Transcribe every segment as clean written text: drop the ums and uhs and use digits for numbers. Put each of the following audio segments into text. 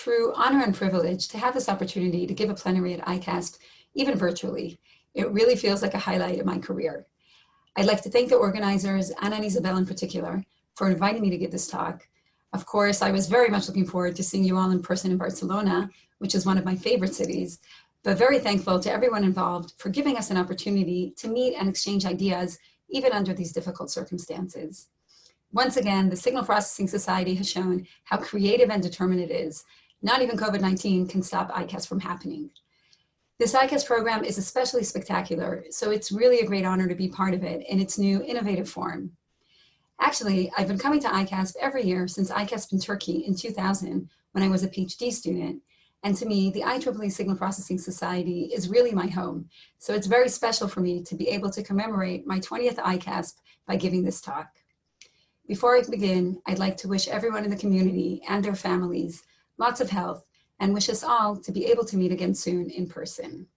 true honor and privilege to have this opportunity to give a plenary at ICASSP, even virtually. It really feels like a highlight of my career. I'd like to thank the organizers, Anna and Isabel in particular, for inviting me to give this talk. Of course, I was very much looking forward to seeing you all in person in Barcelona, which is one of my favorite cities, but very thankful to everyone involved for giving us an opportunity to meet and exchange ideas, even under these difficult circumstances. Once again, the Signal Processing Society has shown how creative and determined it is. Not even COVID-19 can stop ICASSP from happening. This ICASSP program is especially spectacular, so it's really a great honor to be part of it in its new innovative form. Actually, I've been coming to ICASSP every year since ICASSP in Turkey in 2000 when I was a PhD student. And to me, the IEEE Signal Processing Society is really my home. So it's very special for me to be able to commemorate my 20th ICASSP by giving this talk. Before I begin, I'd like to wish everyone in the community and their families lots of health and wish us all to be able to meet again soon in person.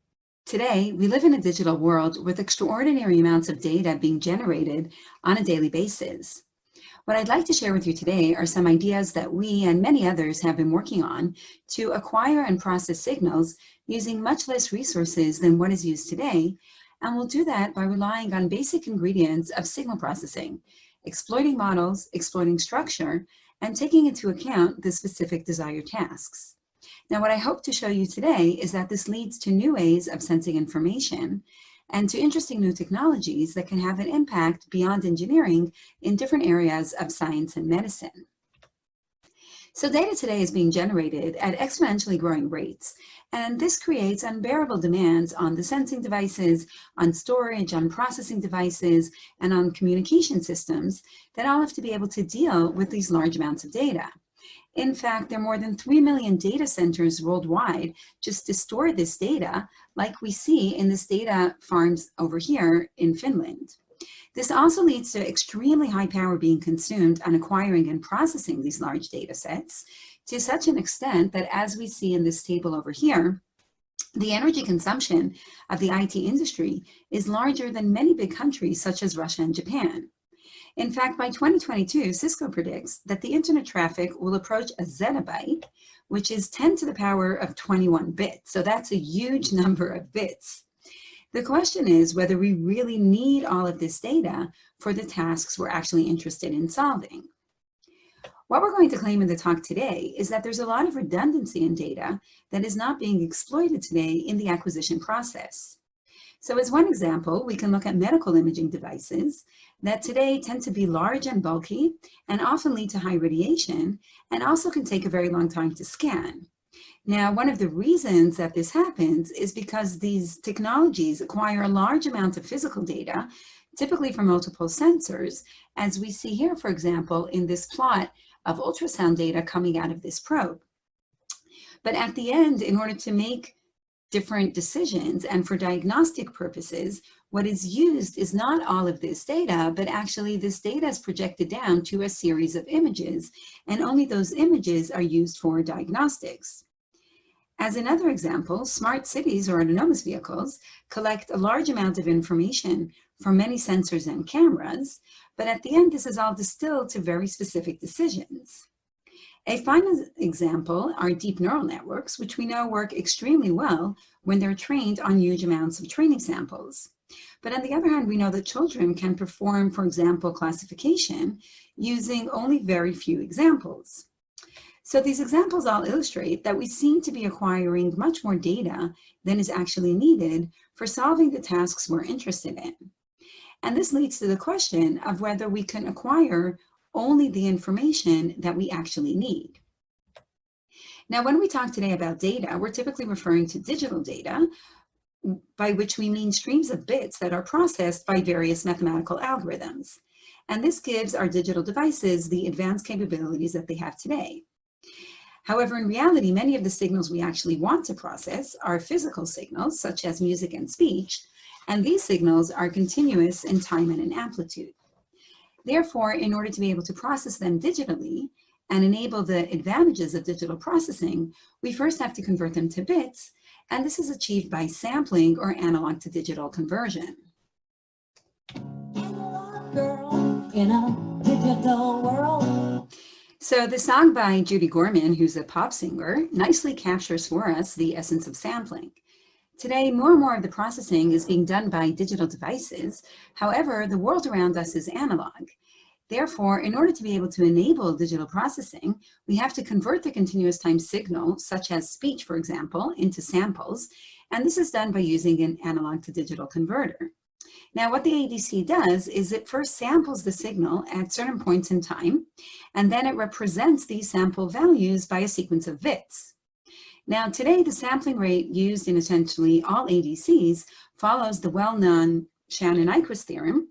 Today, we live in a digital world with extraordinary amounts of data being generated on a daily basis. What I'd like to share with you today are some ideas that we and many others have been working on to acquire and process signals using much less resources than what is used today, and we'll do that by relying on basic ingredients of signal processing, exploiting models, exploiting structure, and taking into account the specific desired tasks. Now, what I hope to show you today is that this leads to new ways of sensing information and to interesting new technologies that can have an impact beyond engineering in different areas of science and medicine. So data today is being generated at exponentially growing rates, and this creates unbearable demands on the sensing devices, on storage, on processing devices, and on communication systems that all have to be able to deal with these large amounts of data. In fact, there are more than 3 million data centers worldwide just to store this data, like we see in this data farms over here in Finland. This also leads to extremely high power being consumed on acquiring and processing these large data sets to such an extent that, as we see in this table over here, the energy consumption of the IT industry is larger than many big countries such as Russia and Japan. In fact, by 2022, Cisco predicts that the internet traffic will approach a zettabyte, which is 10 to the power of 21 bits. So that's a huge number of bits. The question is whether we really need all of this data for the tasks we're actually interested in solving. What we're going to claim in the talk today is that there's a lot of redundancy in data that is not being exploited today in the acquisition process. So as one example, we can look at medical imaging devices that today tend to be large and bulky and often lead to high radiation and also can take a very long time to scan. Now, one of the reasons that this happens is because these technologies acquire a large amount of physical data, typically from multiple sensors, as we see here, for example, in this plot of ultrasound data coming out of this probe. But at the end, in order to make different decisions and for diagnostic purposes, what is used is not all of this data, but actually this data is projected down to a series of images, and only those images are used for diagnostics. As another example, smart cities or autonomous vehicles collect a large amount of information from many sensors and cameras, but at the end, this is all distilled to very specific decisions. A final example are deep neural networks, which we know work extremely well when they're trained on huge amounts of training samples. But on the other hand, we know that children can perform, for example, classification using only very few examples. So these examples all illustrate that we seem to be acquiring much more data than is actually needed for solving the tasks we're interested in. And this leads to the question of whether we can acquire only the information that we actually need. Now, when we talk today about data, we're typically referring to digital data, by which we mean streams of bits that are processed by various mathematical algorithms. And this gives our digital devices the advanced capabilities that they have today. However, in reality, many of the signals we actually want to process are physical signals, such as music and speech, and these signals are continuous in time and in amplitude. Therefore, in order to be able to process them digitally and enable the advantages of digital processing, we first have to convert them to bits, and this is achieved by sampling or analog to digital conversion. Analog girl in a digital world. So the song by Judy Gorman, who's a pop singer, nicely captures for us the essence of sampling. Today, more and more of the processing is being done by digital devices. However, the world around us is analog. Therefore, in order to be able to enable digital processing, we have to convert the continuous time signal, such as speech, for example, into samples. And this is done by using an analog to digital converter. Now, what the ADC does is it first samples the signal at certain points in time, and then it represents these sample values by a sequence of bits. Now, today, the sampling rate used in essentially all ADCs follows the well-known Shannon-Nyquist theorem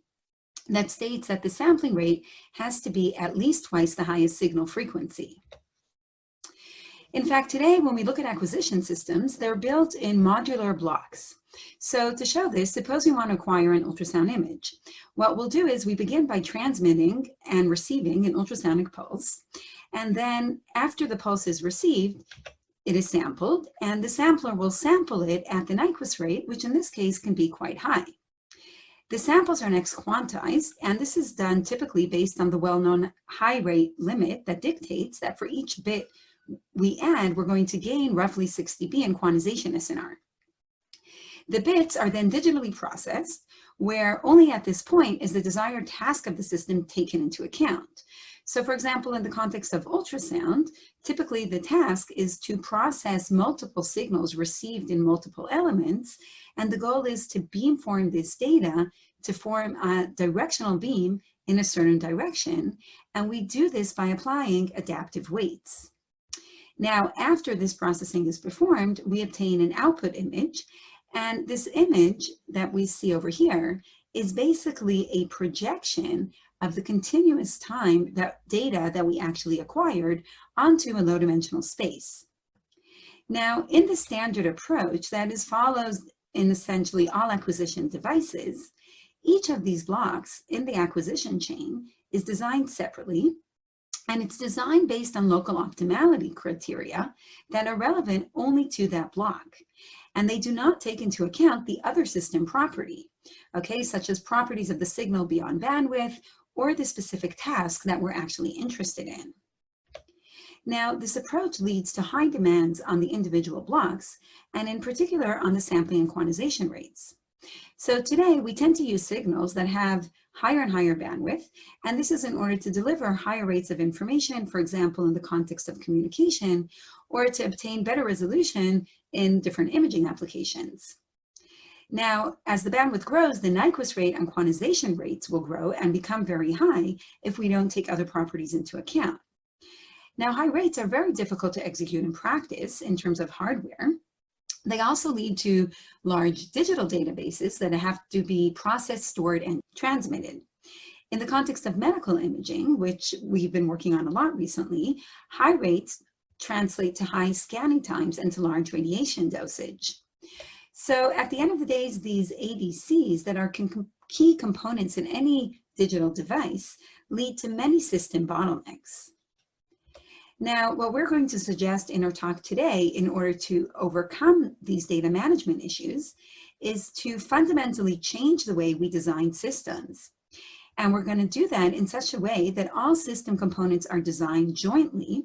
that states that the sampling rate has to be at least twice the highest signal frequency. In fact, today, when we look at acquisition systems, they're built in modular blocks. So to show this, suppose we want to acquire an ultrasound image. What we'll do is we begin by transmitting and receiving an ultrasonic pulse. And then after the pulse is received, it is sampled, and the sampler will sample it at the Nyquist rate, which in this case can be quite high. The samples are next quantized, and this is done typically based on the well-known high rate limit that dictates that for each bit we add, we're going to gain roughly 60 dB in quantization SNR. The bits are then digitally processed, where only at this point is the desired task of the system taken into account. So for example, in the context of ultrasound, typically the task is to process multiple signals received in multiple elements, and the goal is to beamform this data to form a directional beam in a certain direction, and we do this by applying adaptive weights. Now, after this processing is performed, we obtain an output image, and this image that we see over here is basically a projection of the continuous time data that we actually acquired onto a low-dimensional space. Now, in the standard approach that is followed in essentially all acquisition devices, each of these blocks in the acquisition chain is designed separately, and it's designed based on local optimality criteria that are relevant only to that block. And they do not take into account the other system property, okay, such as properties of the signal beyond bandwidth or the specific task that we're actually interested in. Now, this approach leads to high demands on the individual blocks, and in particular on the sampling and quantization rates. So today, we tend to use signals that have higher and higher bandwidth, and this is in order to deliver higher rates of information, for example, in the context of communication, or to obtain better resolution in different imaging applications. Now, as the bandwidth grows, the Nyquist rate and quantization rates will grow and become very high if we don't take other properties into account. Now, high rates are very difficult to execute in practice in terms of hardware. They also lead to large digital databases that have to be processed, stored, and transmitted. In the context of medical imaging, which we've been working on a lot recently, high rates translate to high scanning times and to large radiation dosage. So at the end of the day, these ADCs that are key components in any digital device lead to many system bottlenecks. Now, what we're going to suggest in our talk today in order to overcome these data management issues is to fundamentally change the way we design systems. And we're going to do that in such a way that all system components are designed jointly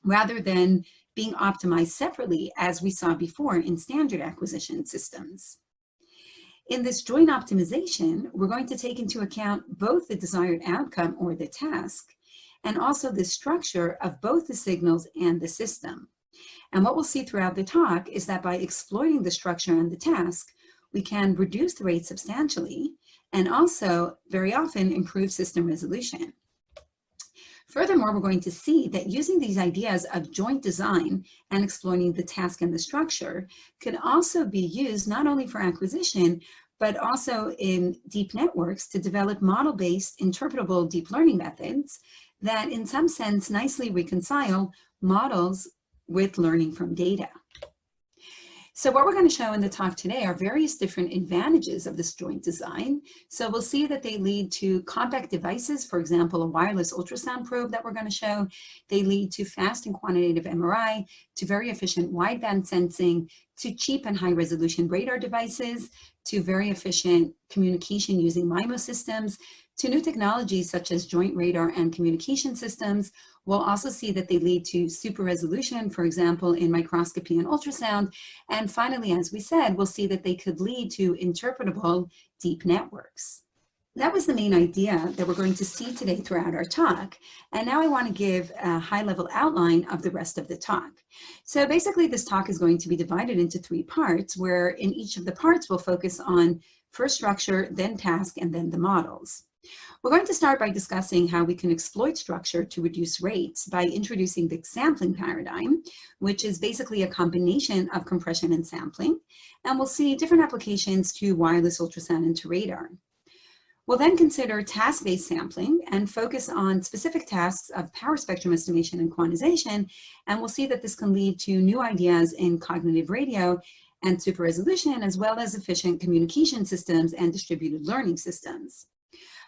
rather than being optimized separately, as we saw before in standard acquisition systems. In this joint optimization, we're going to take into account both the desired outcome or the task, and also the structure of both the signals and the system. And what we'll see throughout the talk is that by exploiting the structure and the task, we can reduce the rate substantially and also very often improve system resolution. Furthermore, we're going to see that using these ideas of joint design and exploiting the task and the structure could also be used not only for acquisition, but also in deep networks to develop model-based interpretable deep learning methods that in some sense nicely reconcile models with learning from data. So what we're going to show in the talk today are various different advantages of this joint design. So we'll see that they lead to compact devices, for example, a wireless ultrasound probe that we're going to show. They lead to fast and quantitative MRI, to very efficient wideband sensing, to cheap and high resolution radar devices, to very efficient communication using MIMO systems, to new technologies such as joint radar and communication systems. We'll also see that they lead to super resolution, for example, in microscopy and ultrasound. And finally, as we said, we'll see that they could lead to interpretable deep networks. That was the main idea that we're going to see today throughout our talk. And now I want to give a high-level outline of the rest of the talk. So basically, this talk is going to be divided into 3 parts, where in each of the parts we'll focus on first structure, then task, and then the models. We're going to start by discussing how we can exploit structure to reduce rates by introducing the sampling paradigm, which is basically a combination of compression and sampling. And we'll see different applications to wireless ultrasound and to radar. We'll then consider task-based sampling and focus on specific tasks of power spectrum estimation and quantization, and we'll see that this can lead to new ideas in cognitive radio and super resolution, as well as efficient communication systems and distributed learning systems.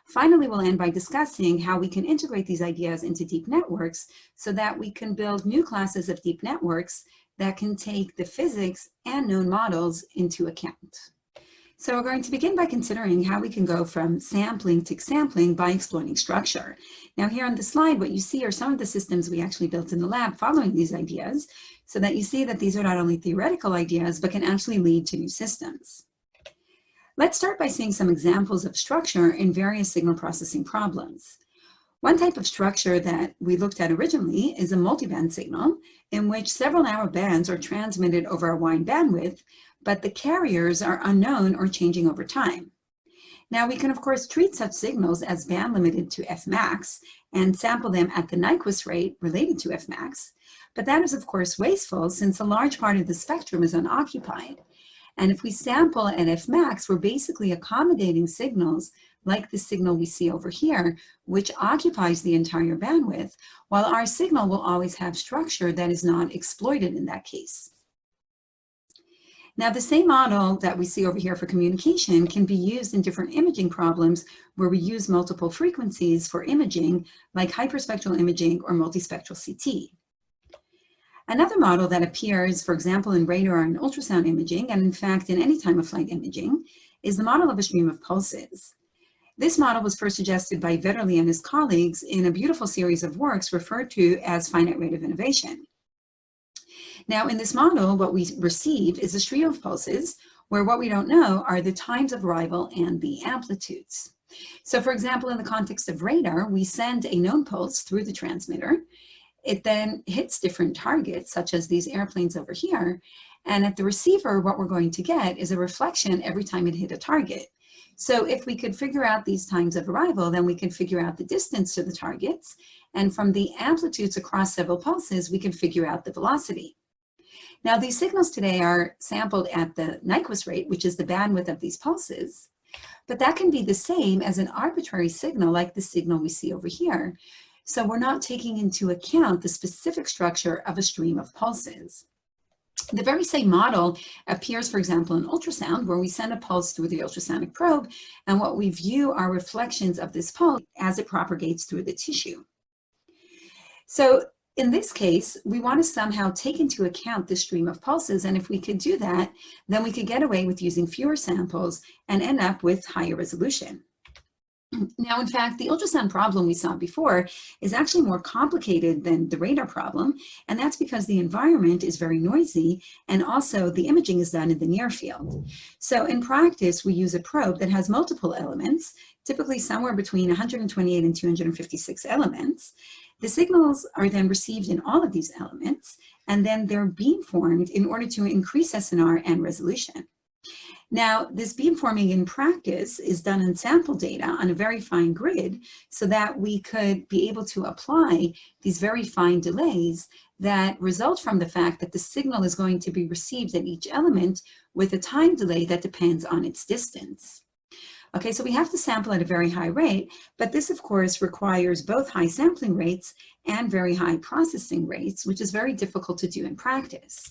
Finally, we'll end by discussing how we can integrate these ideas into deep networks so that we can build new classes of deep networks that can take the physics and known models into account. So we're going to begin by considering how we can go from sampling to sampling by exploiting structure. Now here on the slide, what you see are some of the systems we actually built in the lab following these ideas, so that you see that these are not only theoretical ideas, but can actually lead to new systems. Let's start by seeing some examples of structure in various signal processing problems. One type of structure that we looked at originally is a multiband signal, in which several narrow bands are transmitted over a wide bandwidth, but the carriers are unknown or changing over time. Now we can of course treat such signals as band limited to Fmax and sample them at the Nyquist rate related to Fmax, but that is of course wasteful since a large part of the spectrum is unoccupied. And if we sample at Fmax, we're basically accommodating signals like the signal we see over here, which occupies the entire bandwidth, while our signal will always have structure that is not exploited in that case. Now, the same model that we see over here for communication can be used in different imaging problems where we use multiple frequencies for imaging, like hyperspectral imaging or multispectral CT. Another model that appears, for example, in radar and ultrasound imaging, and in fact in any time of flight imaging, is the model of a stream of pulses. This model was first suggested by Vetterli and his colleagues in a beautiful series of works referred to as finite rate of innovation. Now, in this model, what we receive is a stream of pulses where what we don't know are the times of arrival and the amplitudes. So, for example, in the context of radar, we send a known pulse through the transmitter. It then hits different targets, such as these airplanes over here. And at the receiver, what we're going to get is a reflection every time it hit a target. So if we could figure out these times of arrival, then we can figure out the distance to the targets. And from the amplitudes across several pulses, we can figure out the velocity. Now, these signals today are sampled at the Nyquist rate, which is the bandwidth of these pulses. But that can be the same as an arbitrary signal like the signal we see over here. So we're not taking into account the specific structure of a stream of pulses. The very same model appears, for example, in ultrasound, where we send a pulse through the ultrasonic probe, and what we view are reflections of this pulse as it propagates through the tissue. So in this case, we want to somehow take into account this stream of pulses, and if we could do that, then we could get away with using fewer samples and end up with higher resolution. Now, in fact, the ultrasound problem we saw before is actually more complicated than the radar problem, and that's because the environment is very noisy, and also the imaging is done in the near field. So in practice, we use a probe that has multiple elements, typically somewhere between 128 and 256 elements. The signals are then received in all of these elements, and then they're beamformed in order to increase SNR and resolution. Now, this beamforming in practice is done in sample data on a very fine grid so that we could be able to apply these very fine delays that result from the fact that the signal is going to be received at each element with a time delay that depends on its distance. Okay, so we have to sample at a very high rate, but this of course requires both high sampling rates and very high processing rates, which is very difficult to do in practice.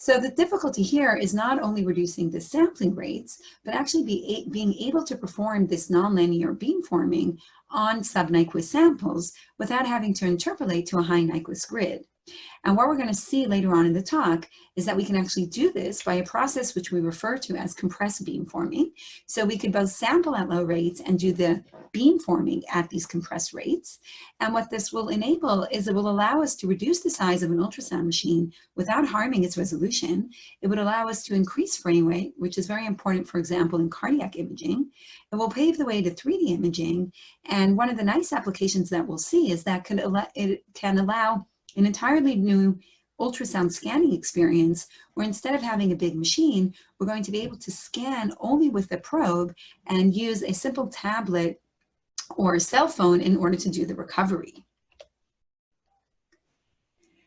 So the difficulty here is not only reducing the sampling rates, but actually being able to perform this nonlinear beamforming on sub-Nyquist samples without having to interpolate to a high Nyquist grid. And what we're going to see later on in the talk is that we can actually do this by a process which we refer to as compressed beamforming. So we could both sample at low rates and do the beamforming at these compressed rates. And what this will enable is it will allow us to reduce the size of an ultrasound machine without harming its resolution. It would allow us to increase frame rate, which is very important, for example, in cardiac imaging. It will pave the way to 3D imaging. And one of the nice applications that we'll see is that it can allow an entirely new ultrasound scanning experience where instead of having a big machine, we're going to be able to scan only with a probe and use a simple tablet or a cell phone in order to do the recovery.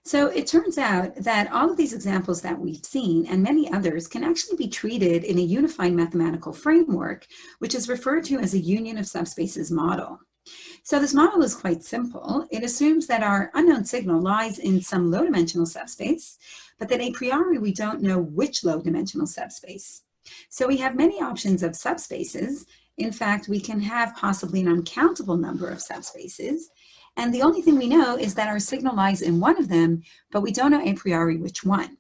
So it turns out that all of these examples that we've seen and many others can actually be treated in a unified mathematical framework, which is referred to as a union of subspaces model. So this model is quite simple. It assumes that our unknown signal lies in some low-dimensional subspace, but that a priori we don't know which low-dimensional subspace. So we have many options of subspaces. In fact, we can have possibly an uncountable number of subspaces. And the only thing we know is that our signal lies in one of them, but we don't know a priori which one.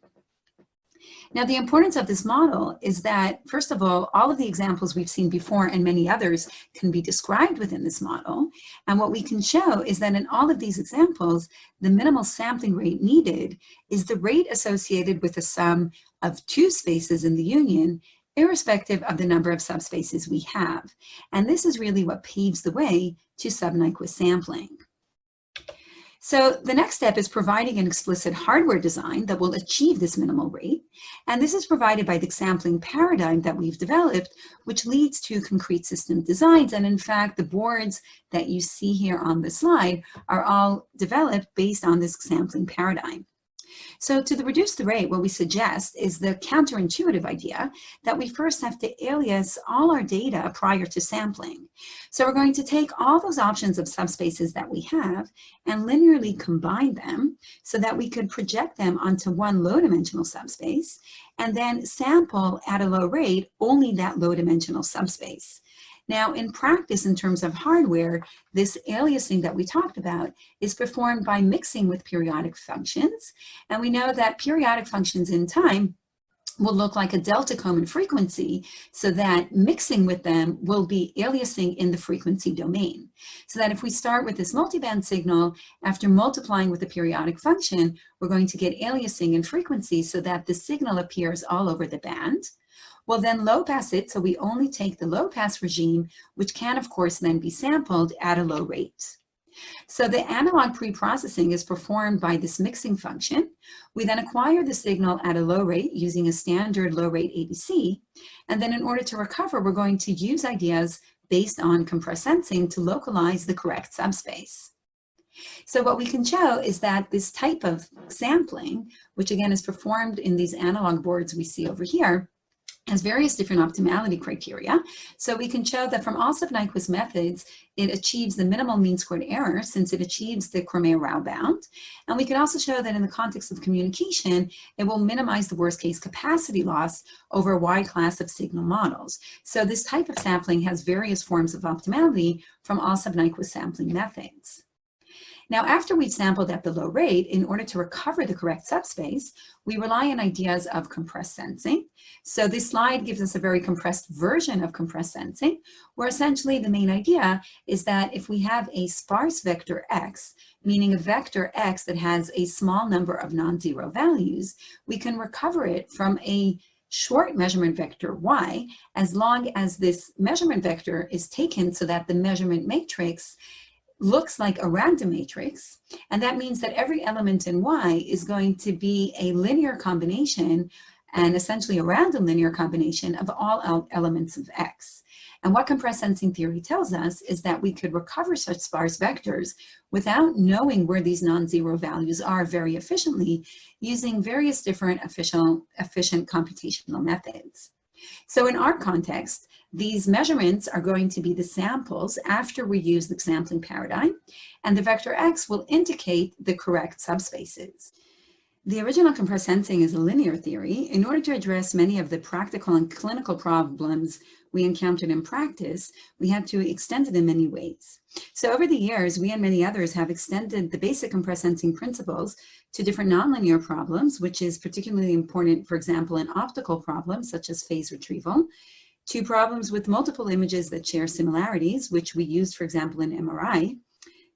Now, the importance of this model is that, first of all of the examples we've seen before and many others can be described within this model. And what we can show is that in all of these examples, the minimal sampling rate needed is the rate associated with the sum of two spaces in the union, irrespective of the number of subspaces we have. And this is really what paves the way to Sub-Nyquist sampling. So the next step is providing an explicit hardware design that will achieve this minimal rate. And this is provided by the Xampling paradigm that we've developed, which leads to concrete system designs. And in fact, the boards that you see here on the slide are all developed based on this Xampling paradigm. So to reduce the rate, what we suggest is the counterintuitive idea that we first have to alias all our data prior to sampling. So we're going to take all those options of subspaces that we have and linearly combine them so that we could project them onto one low-dimensional subspace and then sample at a low rate only that low-dimensional subspace. Now, in practice, in terms of hardware, this aliasing that we talked about is performed by mixing with periodic functions. And we know that periodic functions in time will look like a delta comb in frequency, so that mixing with them will be aliasing in the frequency domain. So that if we start with this multiband signal, after multiplying with the periodic function, we're going to get aliasing in frequency so that the signal appears all over the band. We'll then low pass it, so we only take the low pass regime, which can of course then be sampled at a low rate. So the analog pre-processing is performed by this mixing function. We then acquire the signal at a low rate using a standard low rate ADC. And then in order to recover, we're going to use ideas based on compressed sensing to localize the correct subspace. So what we can show is that this type of sampling, which again is performed in these analog boards we see over here, has various different optimality criteria. So we can show that from all Sub-Nyquist methods, it achieves the minimal mean squared error since it achieves the Cramér-Rao bound. And we can also show that in the context of communication, it will minimize the worst case capacity loss over a wide class of signal models. So this type of sampling has various forms of optimality from all Sub-Nyquist sampling methods. Now, after we've sampled at the low rate, in order to recover the correct subspace, we rely on ideas of compressed sensing. So this slide gives us a very compressed version of compressed sensing, where essentially the main idea is that if we have a sparse vector x, meaning a vector x that has a small number of non-zero values, we can recover it from a short measurement vector y, as long as this measurement vector is taken so that the measurement matrix looks like a random matrix, and that means that every element in Y is going to be a linear combination and essentially a random linear combination of all elements of X. And what compressed sensing theory tells us is that we could recover such sparse vectors without knowing where these non-zero values are very efficiently using various different efficient computational methods. So in our context, these measurements are going to be the samples after we use the Xampling paradigm, and the vector X will indicate the correct subspaces. The original compressed sensing is a linear theory. In order to address many of the practical and clinical problems we encountered in practice, we had to extend it in many ways. So over the years, we and many others have extended the basic compressed sensing principles to different nonlinear problems, which is particularly important, for example, in optical problems such as phase retrieval, to problems with multiple images that share similarities, which we used, for example, in MRI,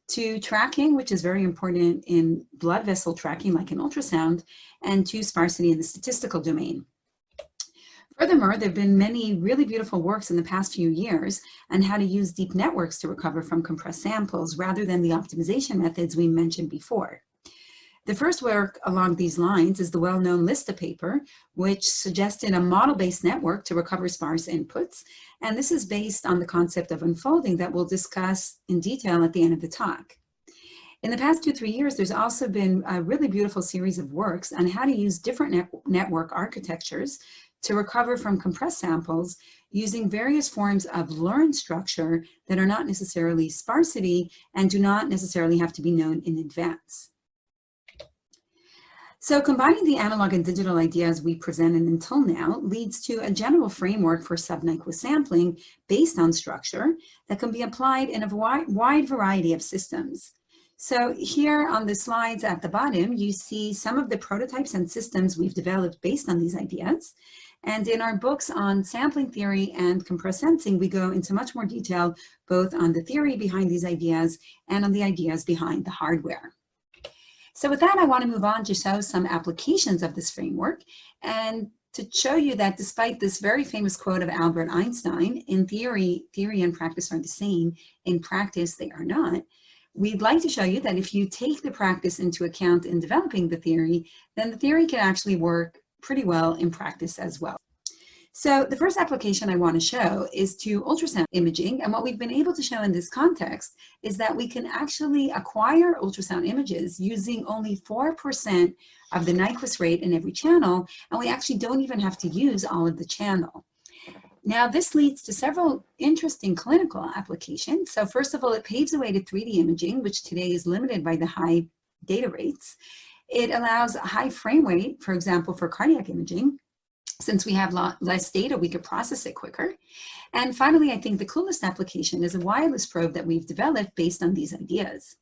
to tracking, which is very important in blood vessel tracking, like in ultrasound, and to sparsity in the statistical domain. Furthermore, there have been many really beautiful works in the past few years on how to use deep networks to recover from compressed samples rather than the optimization methods we mentioned before. The first work along these lines is the well-known Lista paper, which suggested a model-based network to recover sparse inputs. And this is based on the concept of unfolding that we'll discuss in detail at the end of the talk. In the past 2-3 years, there's also been a really beautiful series of works on how to use different network architectures to recover from compressed samples using various forms of learned structure that are not necessarily sparsity and do not necessarily have to be known in advance. So combining the analog and digital ideas we presented until now leads to a general framework for Sub-Nyquist sampling based on structure that can be applied in a wide variety of systems. So here on the slides at the bottom, you see some of the prototypes and systems we've developed based on these ideas. And in our books on sampling theory and compressed sensing, we go into much more detail both on the theory behind these ideas and on the ideas behind the hardware. So with that, I want to move on to show some applications of this framework and to show you that despite this very famous quote of Albert Einstein, in theory and practice are the same, in practice they are not, we'd like to show you that if you take the practice into account in developing the theory, then the theory can actually work pretty well in practice as well. So the first application I want to show is to ultrasound imaging. And what we've been able to show in this context is that we can actually acquire ultrasound images using only 4% of the Nyquist rate in every channel. And we actually don't even have to use all of the channel. Now, this leads to several interesting clinical applications. So first of all, it paves the way to 3D imaging, which today is limited by the high data rates. It allows a high frame rate, for example, for cardiac imaging. Since we have less data, we could process it quicker. And finally, I think the coolest application is a wireless probe that we've developed based on these ideas.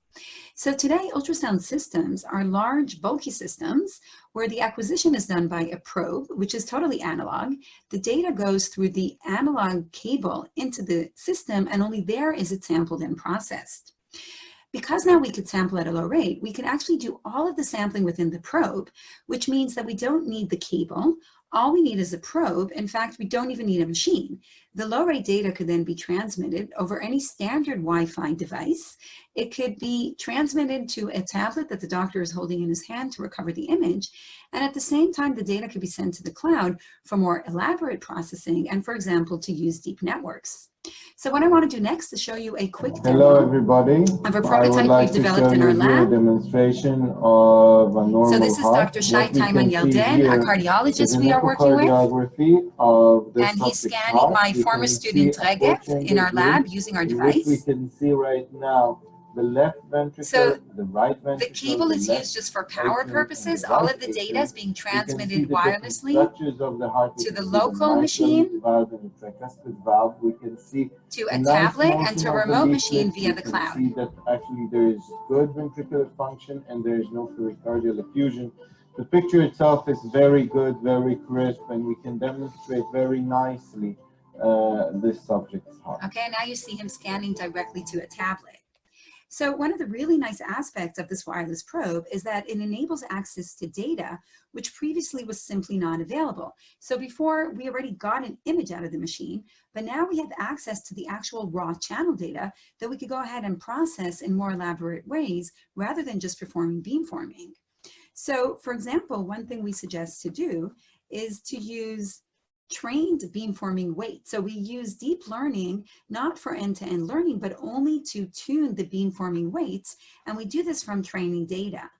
So today, ultrasound systems are large, bulky systems where the acquisition is done by a probe, which is totally analog. The data goes through the analog cable into the system, and only there is it sampled and processed. Because now we could sample at a low rate, we can actually do all of the sampling within the probe, which means that we don't need the cable. All we need is a probe. In fact, we don't even need a machine. The low rate data could then be transmitted over any standard Wi-Fi device. It could be transmitted to a tablet that the doctor is holding in his hand to recover the image. And at the same time, the data could be sent to the cloud for more elaborate processing and, for example, to use deep networks. So what I want to do next is show you a quick demo of a prototype we've developed in our lab. Demonstration of a normal so this is Dr. Shai Taiman Yelden, a cardiologist we are working with. And he's scanning my former student Regev in our lab using our device. We can see right now the left ventricle, the right ventricle. The cable is used just for power purposes. All of the data is being transmitted wirelessly to the local machine, to a tablet, and to a remote machine via the cloud. You can see that actually there is good ventricular function and there is no pericardial effusion. The picture itself is very good, very crisp, and we can demonstrate very nicely this subject's heart. Okay, now you see him scanning directly to a tablet. So one of the really nice aspects of this wireless probe is that it enables access to data which previously was simply not available. So before, we already got an image out of the machine, but now we have access to the actual raw channel data that we could go ahead and process in more elaborate ways rather than just performing beamforming. So for example, one thing we suggest to do is to use trained beamforming weights. So we use deep learning, not for end-to-end learning, but only to tune the beamforming weights. And we do this from training data.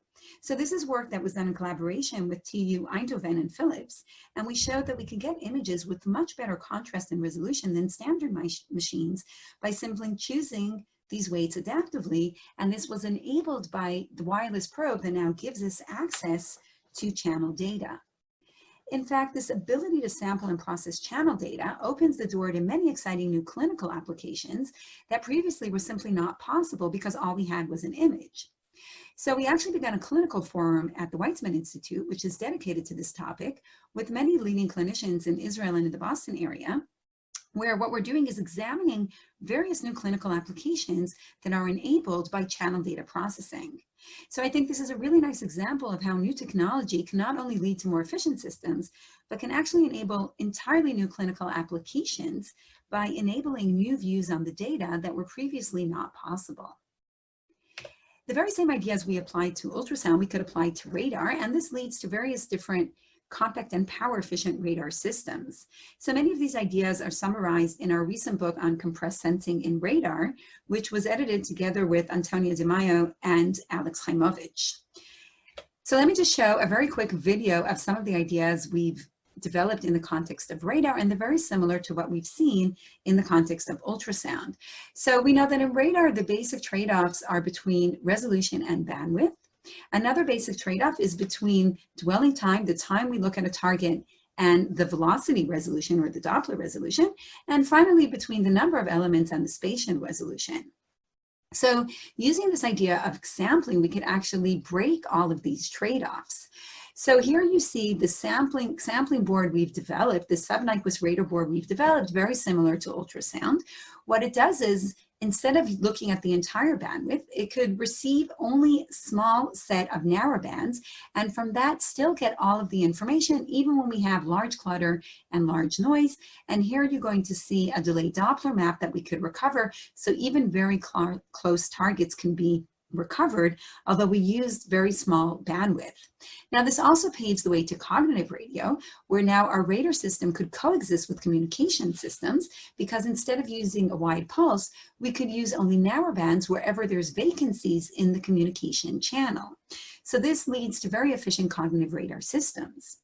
So this is work that was done in collaboration with TU Eindhoven and Philips. And we showed that we could get images with much better contrast and resolution than standard machines by simply choosing these weights adaptively. And this was enabled by the wireless probe that now gives us access to channel data. In fact, this ability to sample and process channel data opens the door to many exciting new clinical applications that previously were simply not possible because all we had was an image. So we actually began a clinical forum at the Weizmann Institute, which is dedicated to this topic, with many leading clinicians in Israel and in the Boston area, where what we're doing is examining various new clinical applications that are enabled by channel data processing. So I think this is a really nice example of how new technology can not only lead to more efficient systems, but can actually enable entirely new clinical applications by enabling new views on the data that were previously not possible. The very same ideas we applied to ultrasound, we could apply to radar, and this leads to various different compact and power efficient radar systems. So many of these ideas are summarized in our recent book on compressed sensing in radar, which was edited together with Antonio Di Maio and Alex Chaimovich. So let me just show a very quick video of some of the ideas we've developed in the context of radar, and they're very similar to what we've seen in the context of ultrasound. So we know that in radar, the basic trade-offs are between resolution and bandwidth. Another basic trade-off is between dwelling time, the time we look at a target, and the velocity resolution or the Doppler resolution, and finally between the number of elements and the spatial resolution. So using this idea of sampling, we could actually break all of these trade-offs. So here you see the sampling board we've developed, the Sub-Nyquist radar board we've developed, very similar to ultrasound. What it does is, instead of looking at the entire bandwidth, it could receive only a small set of narrow bands, and from that still get all of the information, even when we have large clutter and large noise. And here you're going to see a delayed Doppler map that we could recover, so even very close targets can be recovered, although we used very small bandwidth. Now, this also paves the way to cognitive radio, where now our radar system could coexist with communication systems, because instead of using a wide pulse, we could use only narrow bands wherever there's vacancies in the communication channel. So this leads to very efficient cognitive radar systems.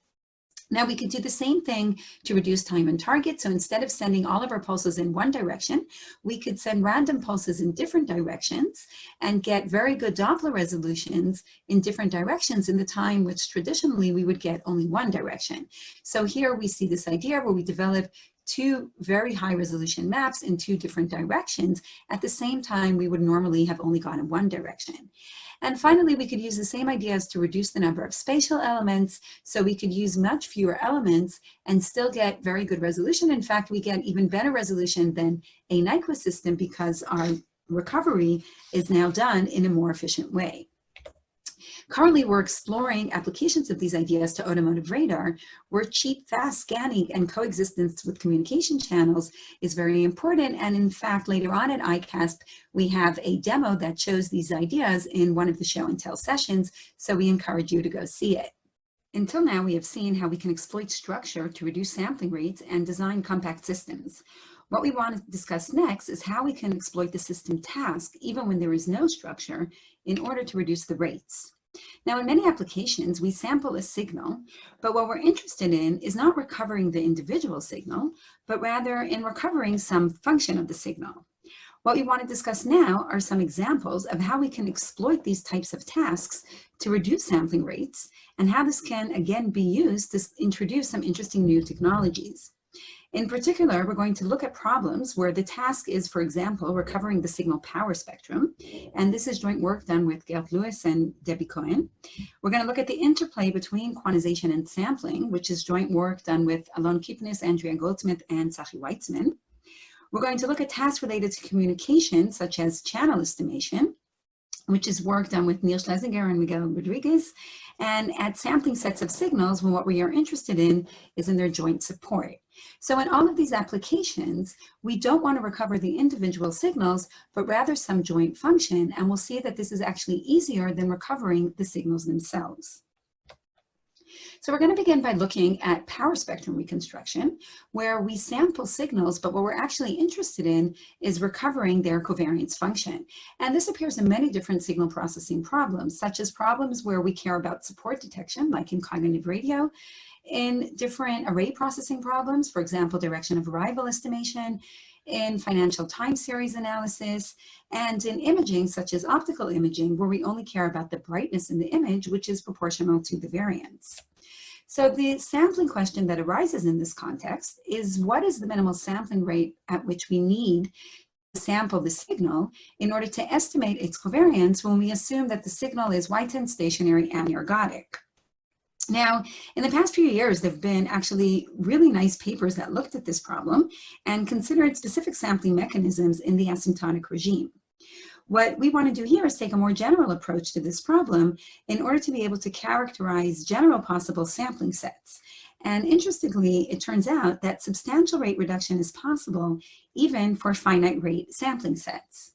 Now we could do the same thing to reduce time and target. So instead of sending all of our pulses in one direction, we could send random pulses in different directions and get very good Doppler resolutions in different directions in the time which traditionally we would get only one direction. So here we see this idea where we develop two very high resolution maps in two different directions. At the same time, we would normally have only gone in one direction. And finally, we could use the same ideas to reduce the number of spatial elements, so we could use much fewer elements and still get very good resolution. In fact, we get even better resolution than a Nyquist system because our recovery is now done in a more efficient way. Currently, we're exploring applications of these ideas to automotive radar, where cheap, fast scanning and coexistence with communication channels is very important. And in fact, later on at ICASSP, we have a demo that shows these ideas in one of the show and tell sessions, so we encourage you to go see it. Until now, we have seen how we can exploit structure to reduce sampling rates and design compact systems. What we want to discuss next is how we can exploit the system task, even when there is no structure, in order to reduce the rates. Now, in many applications, we sample a signal, but what we're interested in is not recovering the individual signal, but rather in recovering some function of the signal. What we want to discuss now are some examples of how we can exploit these types of tasks to reduce sampling rates, and how this can again be used to introduce some interesting new technologies. In particular, we're going to look at problems where the task is, for example, recovering the signal power spectrum. And this is joint work done with Gert Lewis and Debbie Cohen. We're going to look at the interplay between quantization and sampling, which is joint work done with Alon Kipnis, Andrea Goldsmith, and Tzachi Weitzman. We're going to look at tasks related to communication, such as channel estimation, which is work done with Neil Schlesinger and Miguel Rodriguez, and at sampling sets of signals when what we are interested in is in their joint support. So in all of these applications, we don't want to recover the individual signals, but rather some joint function, and we'll see that this is actually easier than recovering the signals themselves. So we're going to begin by looking at power spectrum reconstruction, where we sample signals, but what we're actually interested in is recovering their covariance function. And this appears in many different signal processing problems, such as problems where we care about support detection, like in cognitive radio, in different array processing problems, for example, direction of arrival estimation, in financial time series analysis, and in imaging, such as optical imaging, where we only care about the brightness in the image, which is proportional to the variance. So the sampling question that arises in this context is, what is the minimal sampling rate at which we need to sample the signal in order to estimate its covariance when we assume that the signal is Y10 stationary and ergodic? Now, in the past few years, there have been actually really nice papers that looked at this problem and considered specific sampling mechanisms in the asymptotic regime. What we want to do here is take a more general approach to this problem in order to be able to characterize general possible sampling sets. And interestingly, it turns out that substantial rate reduction is possible even for finite rate sampling sets.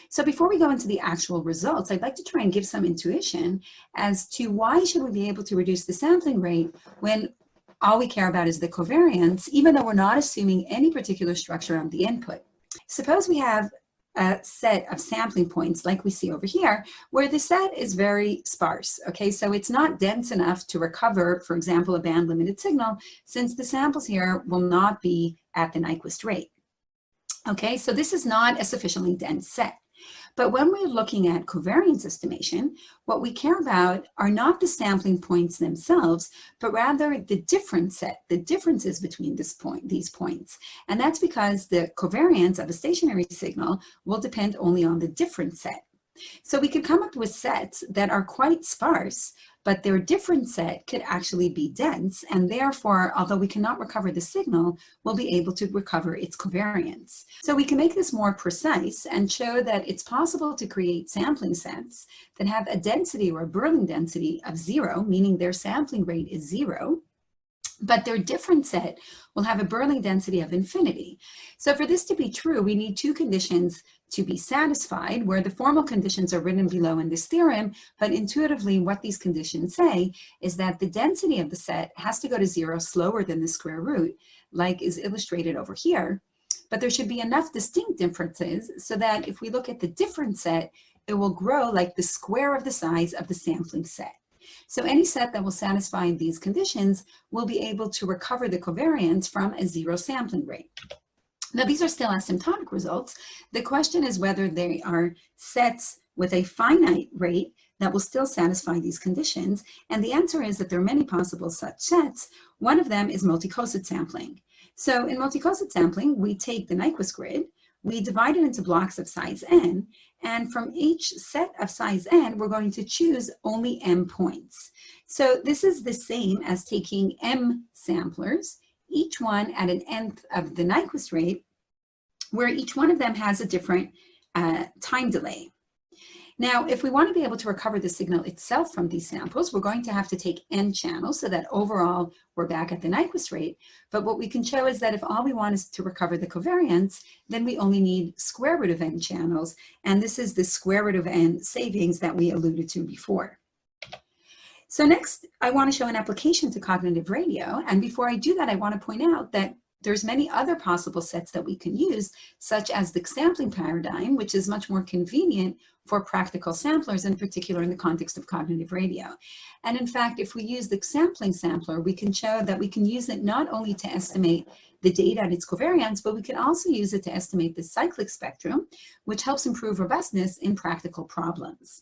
So before we go into the actual results, I'd like to try and give some intuition as to why should we be able to reduce the sampling rate when all we care about is the covariance, even though we're not assuming any particular structure on the input. Suppose we have a set of sampling points like we see over here, where the set is very sparse, okay? So it's not dense enough to recover, for example, a band-limited signal, since the samples here will not be at the Nyquist rate. Okay, so this is not a sufficiently dense set. But when we're looking at covariance estimation, what we care about are not the sampling points themselves, but rather the difference set, the differences between these points. And that's because the covariance of a stationary signal will depend only on the difference set. So we could come up with sets that are quite sparse, but their difference set could actually be dense, and therefore, although we cannot recover the signal, we'll be able to recover its covariance. So we can make this more precise and show that it's possible to create sampling sets that have a density or a Berling density of 0, meaning their sampling rate is 0, but their difference set will have a Berling density of infinity. So for this to be true, we need two conditions to be satisfied, where the formal conditions are written below in this theorem, but intuitively what these conditions say is that the density of the set has to go to 0 slower than the square root, like is illustrated over here, but there should be enough distinct differences so that if we look at the difference set, it will grow like the square of the size of the sampling set. So any set that will satisfy these conditions will be able to recover the covariance from a 0 sampling rate. Now, these are still asymptotic results. The question is whether they are sets with a finite rate that will still satisfy these conditions. And the answer is that there are many possible such sets. One of them is multicoset sampling. So in multicoset sampling, we take the Nyquist grid, we divide it into blocks of size n, and from each set of size n, we're going to choose only m points. So this is the same as taking m samplers, each one at an nth of the Nyquist rate, where each one of them has a different time delay. Now, if we want to be able to recover the signal itself from these samples, we're going to have to take n channels so that overall we're back at the Nyquist rate. But what we can show is that if all we want is to recover the covariance, then we only need square root of n channels. And this is the square root of n savings that we alluded to before. So next, I want to show an application to cognitive radio. And before I do that, I want to point out that there's many other possible sets that we can use, such as the Xampling paradigm, which is much more convenient for practical samplers, in particular in the context of cognitive radio. And in fact, if we use the Xampling sampler, we can show that we can use it not only to estimate the data and its covariance, but we can also use it to estimate the cyclic spectrum, which helps improve robustness in practical problems.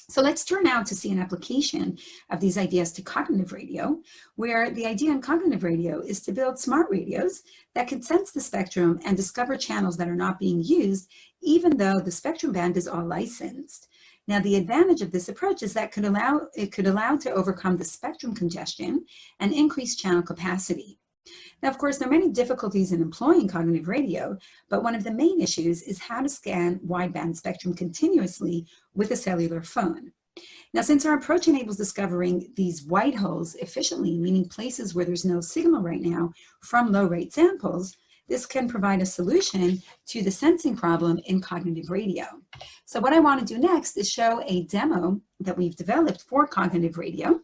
So let's turn now to see an application of these ideas to cognitive radio, where the idea in cognitive radio is to build smart radios that can sense the spectrum and discover channels that are not being used, even though the spectrum band is all licensed. Now, the advantage of this approach is that it could allow to overcome the spectrum congestion and increase channel capacity. Now, of course, there are many difficulties in employing cognitive radio, but one of the main issues is how to scan wideband spectrum continuously with a cellular phone. Now, since our approach enables discovering these white holes efficiently, meaning places where there's no signal right now from low-rate samples, this can provide a solution to the sensing problem in cognitive radio. So what I want to do next is show a demo that we've developed for cognitive radio.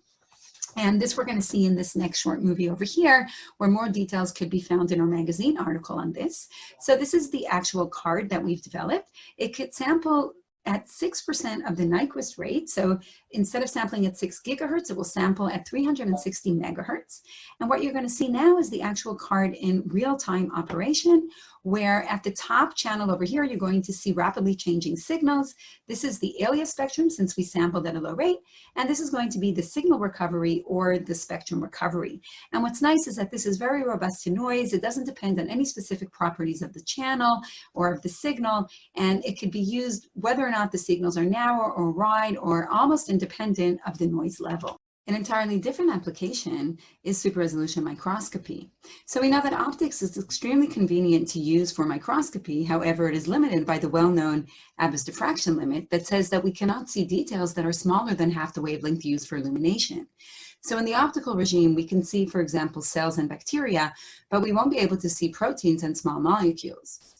And this we're going to see in this next short movie over here, where more details could be found in our magazine article on this. So this is the actual card that we've developed. It could sample at 6% of the Nyquist rate. So instead of sampling at 6 gigahertz, it will sample at 360 megahertz. And what you're going to see now is the actual card in real-time operation, where at the top channel over here, you're going to see rapidly changing signals. This is the alias spectrum since we sampled at a low rate, and this is going to be the signal recovery or the spectrum recovery. And what's nice is that this is very robust to noise. It doesn't depend on any specific properties of the channel or of the signal, and it could be used whether or not the signals are narrow or wide or almost independent of the noise level. An entirely different application is super resolution microscopy. So we know that optics is extremely convenient to use for microscopy. However, it is limited by the well-known Abbas diffraction limit that says that we cannot see details that are smaller than half the wavelength used for illumination. So in the optical regime, we can see, for example, cells and bacteria, but we won't be able to see proteins and small molecules.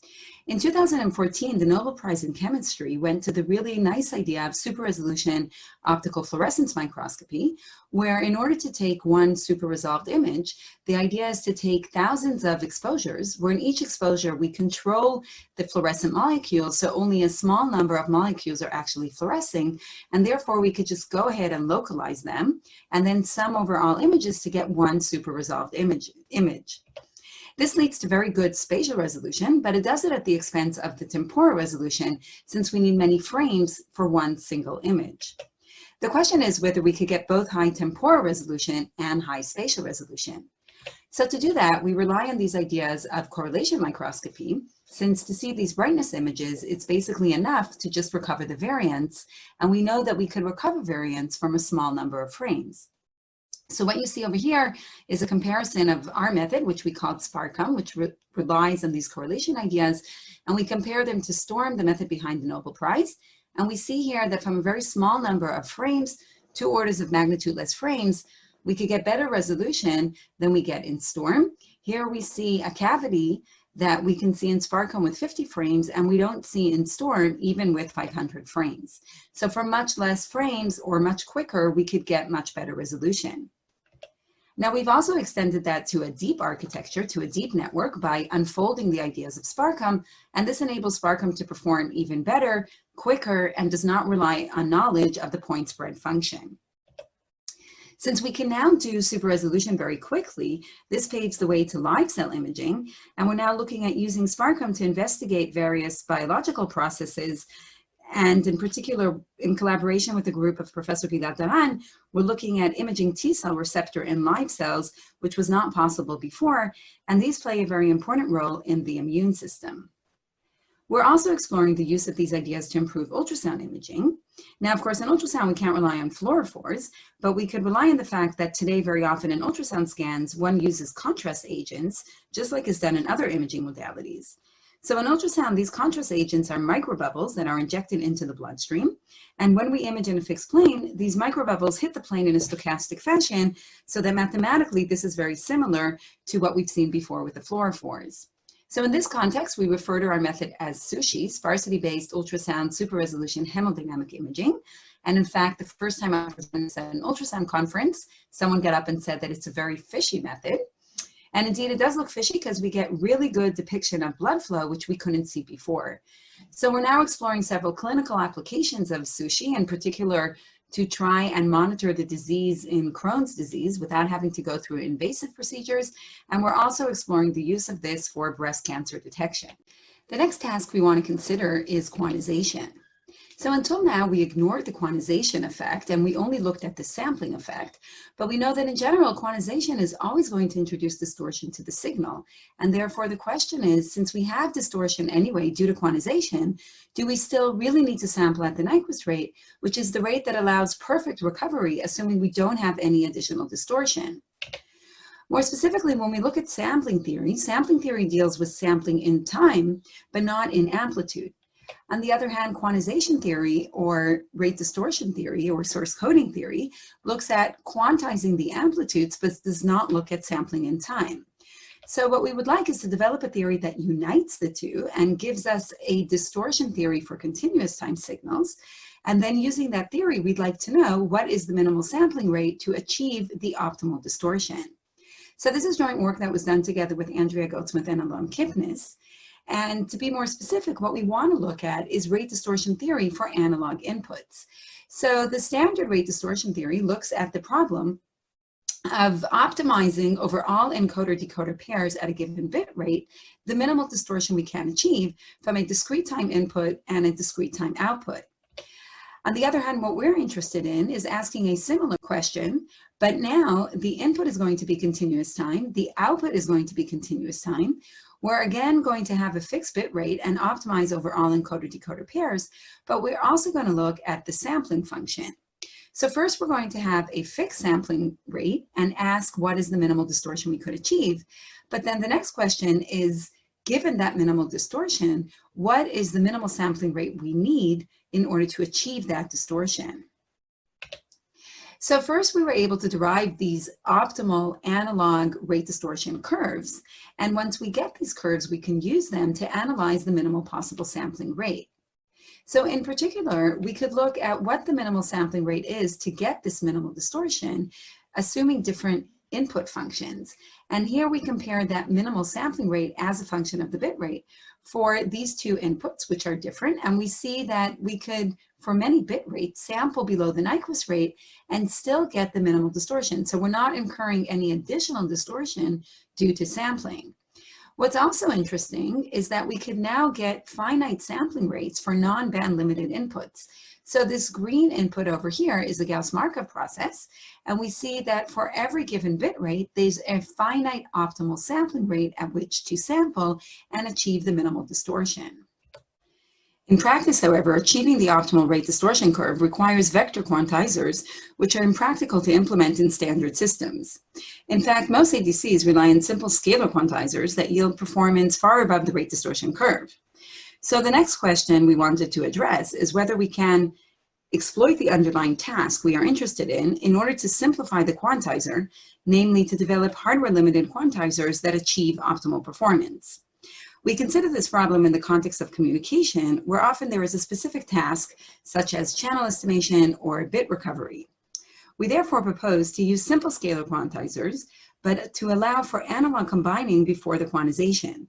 In 2014, the Nobel Prize in Chemistry went to the really nice idea of super resolution optical fluorescence microscopy, where in order to take one super resolved image, the idea is to take thousands of exposures, where in each exposure we control the fluorescent molecules, so only a small number of molecules are actually fluorescing, and therefore we could just go ahead and localize them, and then sum over all images to get one super resolved image. This leads to very good spatial resolution, but it does it at the expense of the temporal resolution since we need many frames for one single image. The question is whether we could get both high temporal resolution and high spatial resolution. So to do that, we rely on these ideas of correlation microscopy, since to see these brightness images, it's basically enough to just recover the variance, and we know that we could recover variance from a small number of frames. So what you see over here is a comparison of our method, which we called SPARCOM, which relies on these correlation ideas, and we compare them to STORM, the method behind the Nobel Prize. And we see here that from a very small number of frames, 2 orders of magnitude less frames, we could get better resolution than we get in STORM. Here we see a cavity that we can see in SPARCOM with 50 frames, and we don't see in STORM even with 500 frames. So for much less frames or much quicker, we could get much better resolution. Now, we've also extended that to a deep architecture, to a deep network by unfolding the ideas of SPARCOM, and this enables SPARCOM to perform even better, quicker, and does not rely on knowledge of the point spread function. Since we can now do super resolution very quickly, this paves the way to live cell imaging, and we're now looking at using SPARCOM to investigate various biological processes. And in particular, in collaboration with a group of Professor Gilad Daran, we're looking at imaging T-cell receptor in live cells, which was not possible before, and these play a very important role in the immune system. We're also exploring the use of these ideas to improve ultrasound imaging. Now, of course, in ultrasound, we can't rely on fluorophores, but we could rely on the fact that today, very often in ultrasound scans, one uses contrast agents, just like is done in other imaging modalities. So in ultrasound, these contrast agents are microbubbles that are injected into the bloodstream. And when we image in a fixed plane, these microbubbles hit the plane in a stochastic fashion, so that mathematically this is very similar to what we've seen before with the fluorophores. So in this context, we refer to our method as SUSHI, Sparsity-Based Ultrasound Super Resolution Hemodynamic Imaging. And in fact, the first time I presented at an ultrasound conference, someone got up and said that it's a very fishy method. And indeed, it does look fishy because we get really good depiction of blood flow, which we couldn't see before. So we're now exploring several clinical applications of SUSHI, in particular to try and monitor the disease in Crohn's disease without having to go through invasive procedures. And we're also exploring the use of this for breast cancer detection. The next task we want to consider is quantization. So until now, we ignored the quantization effect and we only looked at the sampling effect. But we know that in general, quantization is always going to introduce distortion to the signal. And therefore, the question is, since we have distortion anyway due to quantization, do we still really need to sample at the Nyquist rate, which is the rate that allows perfect recovery, assuming we don't have any additional distortion? More specifically, when we look at sampling theory deals with sampling in time, but not in amplitude. On the other hand, quantization theory or rate distortion theory or source coding theory looks at quantizing the amplitudes, but does not look at sampling in time. So what we would like is to develop a theory that unites the two and gives us a distortion theory for continuous time signals. And then using that theory, we'd like to know what is the minimal sampling rate to achieve the optimal distortion. So this is joint work that was done together with Andrea Goldsmith and Alon Kipnis. And to be more specific, what we want to look at is rate distortion theory for analog inputs. So the standard rate distortion theory looks at the problem of optimizing over all encoder-decoder pairs at a given bit rate, the minimal distortion we can achieve from a discrete time input and a discrete time output. On the other hand, what we're interested in is asking a similar question, but now the input is going to be continuous time, the output is going to be continuous time. We're again going to have a fixed bit rate and optimize over all encoder-decoder pairs, but we're also going to look at the sampling function. So first we're going to have a fixed sampling rate and ask what is the minimal distortion we could achieve. But then the next question is, given that minimal distortion, what is the minimal sampling rate we need in order to achieve that distortion? So first we were able to derive these optimal analog rate distortion curves. And once we get these curves, we can use them to analyze the minimal possible sampling rate. So in particular, we could look at what the minimal sampling rate is to get this minimal distortion, assuming different input functions. And here we compare that minimal sampling rate as a function of the bit rate for these two inputs, which are different. And we see that we could, for many bit rates, sample below the Nyquist rate and still get the minimal distortion. So we're not incurring any additional distortion due to sampling. What's also interesting is that we could now get finite sampling rates for non-band limited inputs. So this green input over here is the Gauss-Markov process, and we see that for every given bit rate, there's a finite optimal sampling rate at which to sample and achieve the minimal distortion. In practice, however, achieving the optimal rate distortion curve requires vector quantizers, which are impractical to implement in standard systems. In fact, most ADCs rely on simple scalar quantizers that yield performance far above the rate distortion curve. So the next question we wanted to address is whether we can exploit the underlying task we are interested in order to simplify the quantizer, namely to develop hardware-limited quantizers that achieve optimal performance. We consider this problem in the context of communication, where often there is a specific task, such as channel estimation or bit recovery. We therefore propose to use simple scalar quantizers, but to allow for analog combining before the quantization.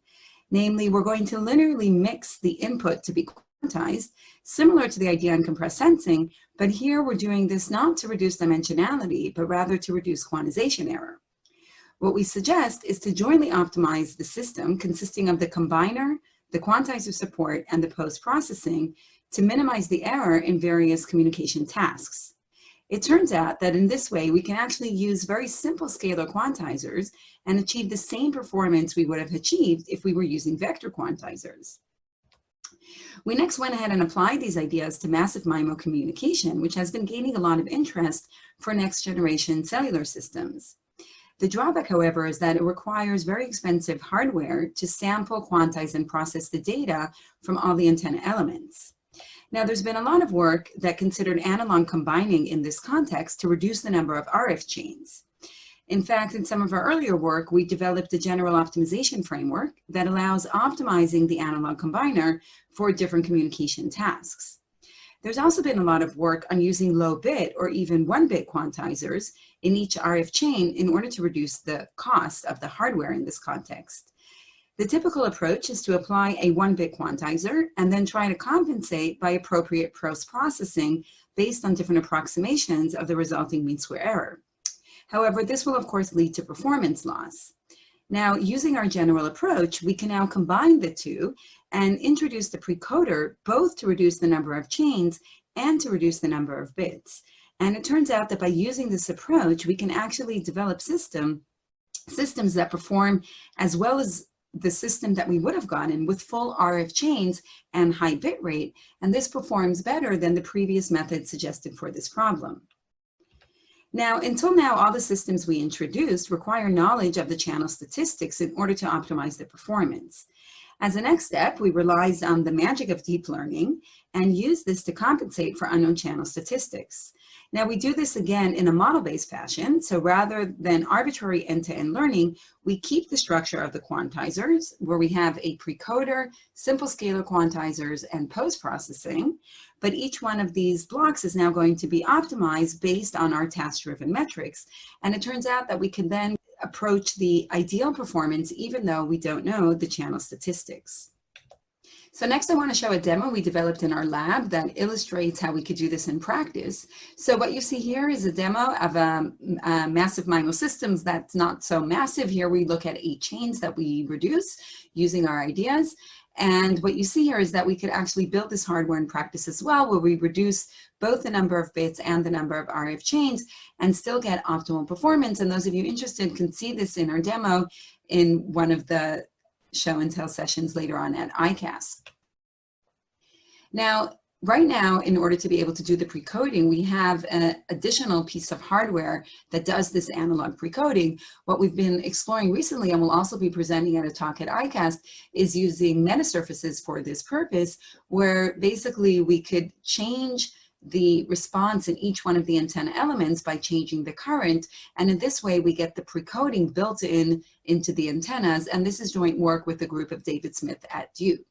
Namely, we're going to linearly mix the input to be quantized, similar to the idea in compressed sensing, but here we're doing this not to reduce dimensionality, but rather to reduce quantization error. What we suggest is to jointly optimize the system consisting of the combiner, the quantizer support, and the post-processing to minimize the error in various communication tasks. It turns out that in this way, we can actually use very simple scalar quantizers and achieve the same performance we would have achieved if we were using vector quantizers. We next went ahead and applied these ideas to massive MIMO communication, which has been gaining a lot of interest for next generation cellular systems. The drawback, however, is that it requires very expensive hardware to sample, quantize, and process the data from all the antenna elements. Now, there's been a lot of work that considered analog combining in this context to reduce the number of RF chains. In fact, in some of our earlier work, we developed a general optimization framework that allows optimizing the analog combiner for different communication tasks. There's also been a lot of work on using low bit or even 1-bit quantizers in each RF chain in order to reduce the cost of the hardware in this context. The typical approach is to apply a 1-bit quantizer and then try to compensate by appropriate post-processing based on different approximations of the resulting mean square error. However, this will of course lead to performance loss. Now, using our general approach, we can now combine the two and introduce the precoder both to reduce the number of chains and to reduce the number of bits. And it turns out that by using this approach, we can actually develop systems that perform as well as the system that we would have gotten with full RF chains and high bit rate. And this performs better than the previous method suggested for this problem. Now, until now, all the systems we introduced require knowledge of the channel statistics in order to optimize their performance. As a next step, we relied on the magic of deep learning and used this to compensate for unknown channel statistics. Now, we do this again in a model-based fashion. So rather than arbitrary end-to-end learning, we keep the structure of the quantizers, where we have a precoder, simple scalar quantizers, and post-processing. But each one of these blocks is now going to be optimized based on our task-driven metrics. And it turns out that we can then approach the ideal performance even though we don't know the channel statistics. So next I want to show a demo we developed in our lab that illustrates how we could do this in practice. So what you see here is a demo of a massive MIMO systems that's not so massive. Here we look at 8 chains that we reduce using our ideas. And what you see here is that we could actually build this hardware in practice as well, where we reduce both the number of bits and the number of RF chains and still get optimal performance. And those of you interested can see this in our demo in one of the show and tell sessions later on at ICASSP. Now, right now, in order to be able to do the precoding, we have an additional piece of hardware that does this analog precoding. What we've been exploring recently, and we'll also be presenting at a talk at ICASSP, is using Metasurfaces for this purpose, where basically we could change the response in each one of the antenna elements by changing the current. And in this way, we get the precoding built into the antennas. And this is joint work with the group of David Smith at Duke.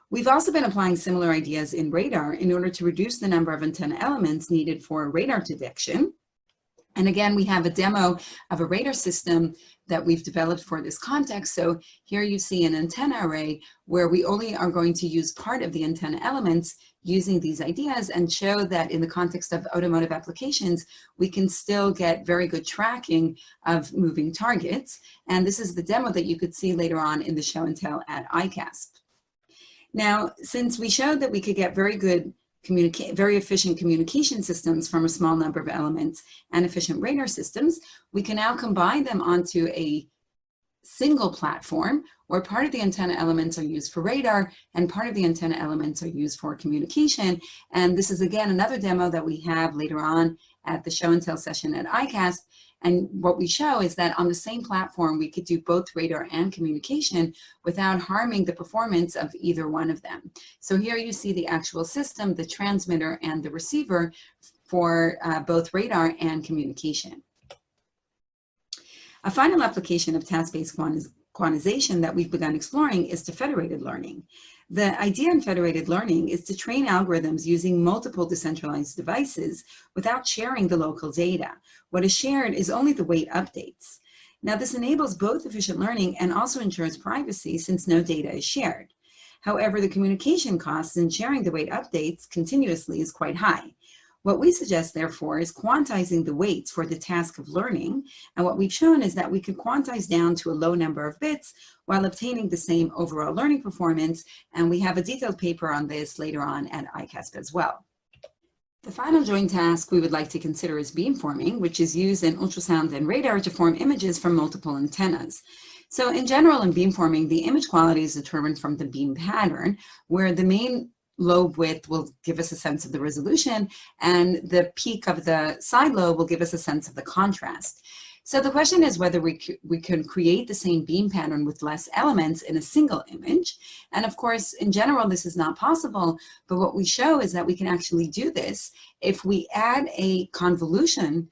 We've also been applying similar ideas in radar in order to reduce the number of antenna elements needed for radar detection. And again, we have a demo of a radar system that we've developed for this context. So here you see an antenna array where we only are going to use part of the antenna elements using these ideas and show that in the context of automotive applications, we can still get very good tracking of moving targets. And this is the demo that you could see later on in the show and tell at ICASSP. Now, since we showed that we could get very good very efficient communication systems from a small number of elements and efficient radar systems, we can now combine them onto a single platform where part of the antenna elements are used for radar and part of the antenna elements are used for communication. And this is again another demo that we have later on at the show and tell session at ICASSP. And what we show is that on the same platform, we could do both radar and communication without harming the performance of either one of them. So here you see the actual system, the transmitter and the receiver for both radar and communication. A final application of task-based quantization that we've begun exploring is to federated learning. The idea in federated learning is to train algorithms using multiple decentralized devices without sharing the local data. What is shared is only the weight updates. Now, this enables both efficient learning and also ensures privacy since no data is shared. However, the communication costs in sharing the weight updates continuously is quite high. What we suggest, therefore, is quantizing the weights for the task of learning. And what we've shown is that we could quantize down to a low number of bits while obtaining the same overall learning performance. And we have a detailed paper on this later on at ICASSP as well. The final joint task we would like to consider is beamforming, which is used in ultrasound and radar to form images from multiple antennas. So in general, in beamforming, the image quality is determined from the beam pattern, where the main lobe width will give us a sense of the resolution, and the peak of the side lobe will give us a sense of the contrast. So the question is whether we can create the same beam pattern with less elements in a single image. And of course, in general, this is not possible, but what we show is that we can actually do this if we add a convolution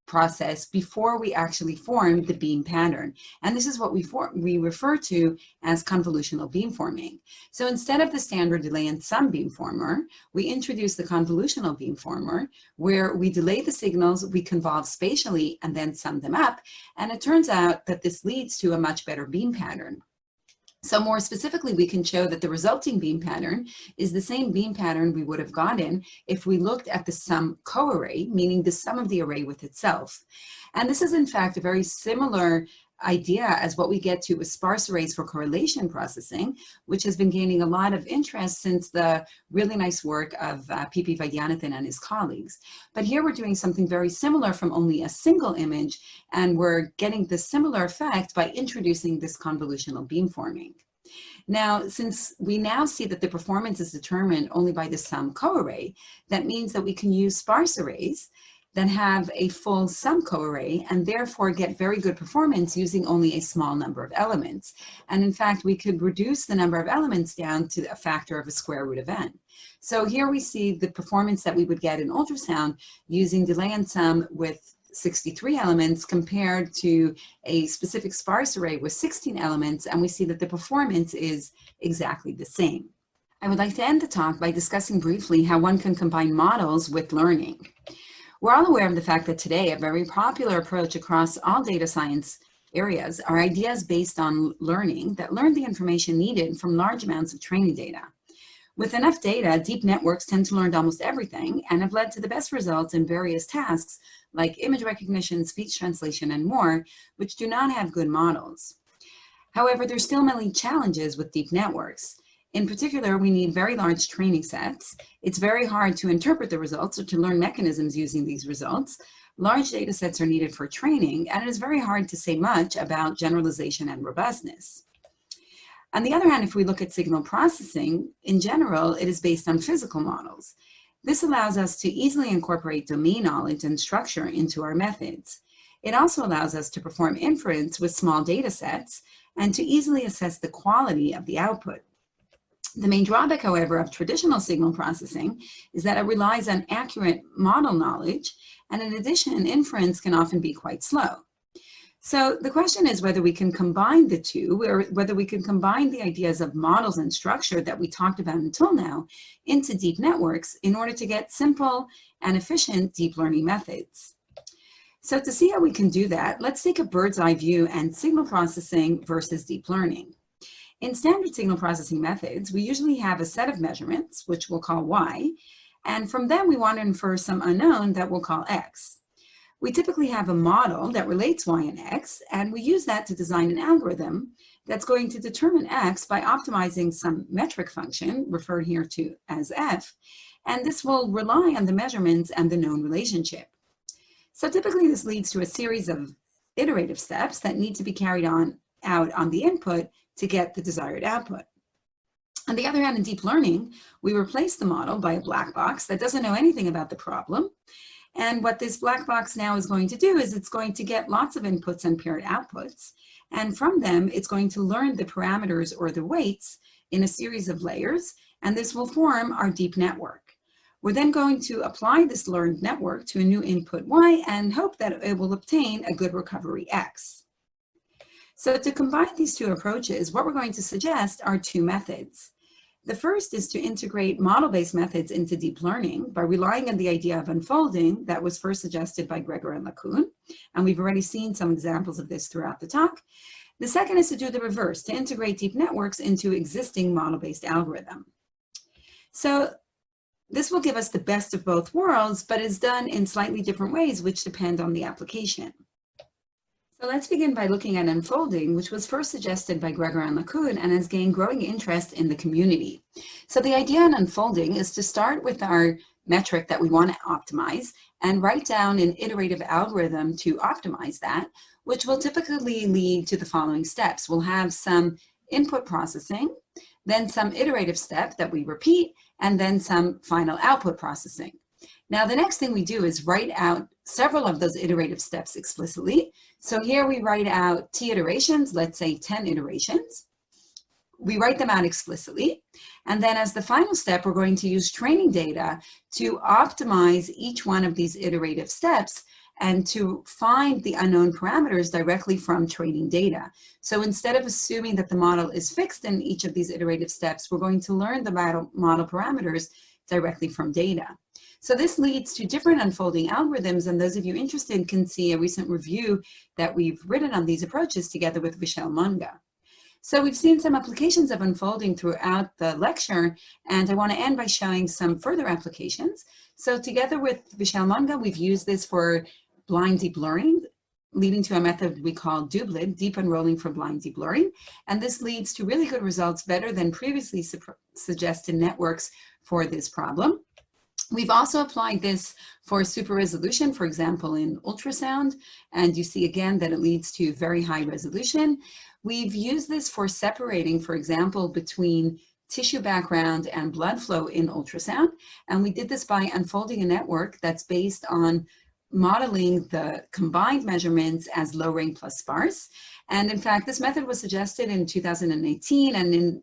process before we actually form the beam pattern. And this is what we refer to as convolutional beamforming. So instead of the standard delay and sum beamformer, we introduce the convolutional beamformer, where we delay the signals, we convolve spatially, and then sum them up. And it turns out that this leads to a much better beam pattern. So more specifically, we can show that the resulting beam pattern is the same beam pattern we would have gotten if we looked at the sum co-array, meaning the sum of the array with itself. And this is in fact a very similar idea as what we get to with sparse arrays for correlation processing, which has been gaining a lot of interest since the really nice work of P.P. Vaidyanathan and his colleagues. But here we're doing something very similar from only a single image, and we're getting the similar effect by introducing this convolutional beamforming. Now, since we now see that the performance is determined only by the sum co-array, that means that we can use sparse arrays that have a full sum co-array and therefore get very good performance using only a small number of elements. And in fact, we could reduce the number of elements down to a factor of a square root of n. So here we see the performance that we would get in ultrasound using delay and sum with 63 elements compared to a specific sparse array with 16 elements, and we see that the performance is exactly the same. I would like to end the talk by discussing briefly how one can combine models with learning. We're all aware of the fact that today a very popular approach across all data science areas are ideas based on learning that learn the information needed from large amounts of training data. With enough data, deep networks tend to learn almost everything and have led to the best results in various tasks like image recognition, speech translation, and more, which do not have good models. However, there's still many challenges with deep networks. In particular, we need very large training sets. It's very hard to interpret the results or to learn mechanisms using these results. Large data sets are needed for training, and it is very hard to say much about generalization and robustness. On the other hand, if we look at signal processing, in general, it is based on physical models. This allows us to easily incorporate domain knowledge and structure into our methods. It also allows us to perform inference with small data sets and to easily assess the quality of the output. The main drawback, however, of traditional signal processing is that it relies on accurate model knowledge, and in addition, inference can often be quite slow. So the question is whether we can combine the two, or whether we can combine the ideas of models and structure that we talked about until now into deep networks in order to get simple and efficient deep learning methods. So to see how we can do that, let's take a bird's eye view and signal processing versus deep learning. In standard signal processing methods, we usually have a set of measurements, which we'll call Y, and from them we want to infer some unknown that we'll call X. We typically have a model that relates Y and X, and we use that to design an algorithm that's going to determine X by optimizing some metric function, referred here to as F, and this will rely on the measurements and the known relationship. So typically this leads to a series of iterative steps that need to be carried out on the input to get the desired output. On the other hand, in deep learning, we replace the model by a black box that doesn't know anything about the problem. And what this black box now is going to do is it's going to get lots of inputs and paired outputs. And from them, it's going to learn the parameters or the weights in a series of layers. And this will form our deep network. We're then going to apply this learned network to a new input Y and hope that it will obtain a good recovery X. So to combine these two approaches, what we're going to suggest are two methods. The first is to integrate model-based methods into deep learning by relying on the idea of unfolding that was first suggested by Gregor and LeCun, and we've already seen some examples of this throughout the talk. The second is to do the reverse, to integrate deep networks into existing model-based algorithm. So this will give us the best of both worlds, but is done in slightly different ways, which depend on the application. So let's begin by looking at unfolding, which was first suggested by Gregor and LeCun and has gained growing interest in the community. So the idea in unfolding is to start with our metric that we want to optimize and write down an iterative algorithm to optimize that, which will typically lead to the following steps. We'll have some input processing, then some iterative step that we repeat, and then some final output processing. Now, the next thing we do is write out several of those iterative steps explicitly. So here we write out T iterations, let's say 10 iterations. We write them out explicitly. And then as the final step, we're going to use training data to optimize each one of these iterative steps and to find the unknown parameters directly from training data. So instead of assuming that the model is fixed in each of these iterative steps, we're going to learn the model parameters directly from data. So this leads to different unfolding algorithms, and those of you interested can see a recent review that we've written on these approaches together with Vishal Manga. So we've seen some applications of unfolding throughout the lecture, and I want to end by showing some further applications. So together with Vishal Manga, we've used this for blind deep learning, leading to a method we call DUBLID, deep unrolling for blind deep learning. And this leads to really good results, better than previously suggested networks for this problem. We've also applied this for super resolution, for example, in ultrasound, and you see again that it leads to very high resolution. We've used this for separating, for example, between tissue background and blood flow in ultrasound, and we did this by unfolding a network that's based on modeling the combined measurements as low-rank plus sparse. And in fact, this method was suggested in 2018, and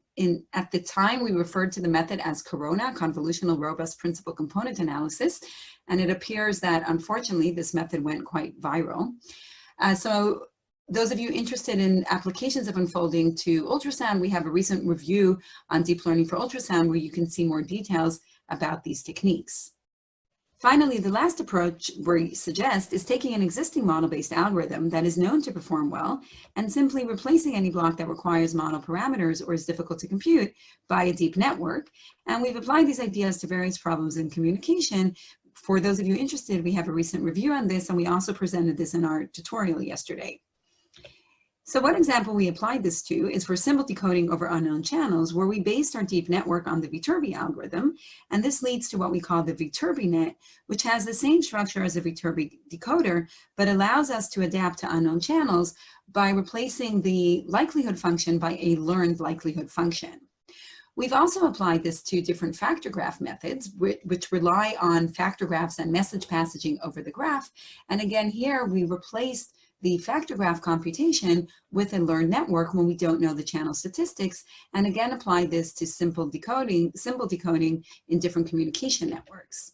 at the time we referred to the method as Corona, Convolutional Robust Principal Component Analysis, and it appears that unfortunately this method went quite viral. So those of you interested in applications of unfolding to ultrasound, we have a recent review on deep learning for ultrasound where you can see more details about these techniques. Finally, the last approach we suggest is taking an existing model-based algorithm that is known to perform well and simply replacing any block that requires model parameters or is difficult to compute by a deep network. And we've applied these ideas to various problems in communication. For those of you interested, we have a recent review on this, and we also presented this in our tutorial yesterday. So one example we applied this to is for symbol decoding over unknown channels, where we based our deep network on the Viterbi algorithm, and this leads to what we call the Viterbi net, which has the same structure as a Viterbi decoder, but allows us to adapt to unknown channels by replacing the likelihood function by a learned likelihood function. We've also applied this to different factor graph methods, which rely on factor graphs and message passaging over the graph. And again, here we replaced the factor graph computation with a learned network when we don't know the channel statistics, and again apply this to symbol decoding in different communication networks.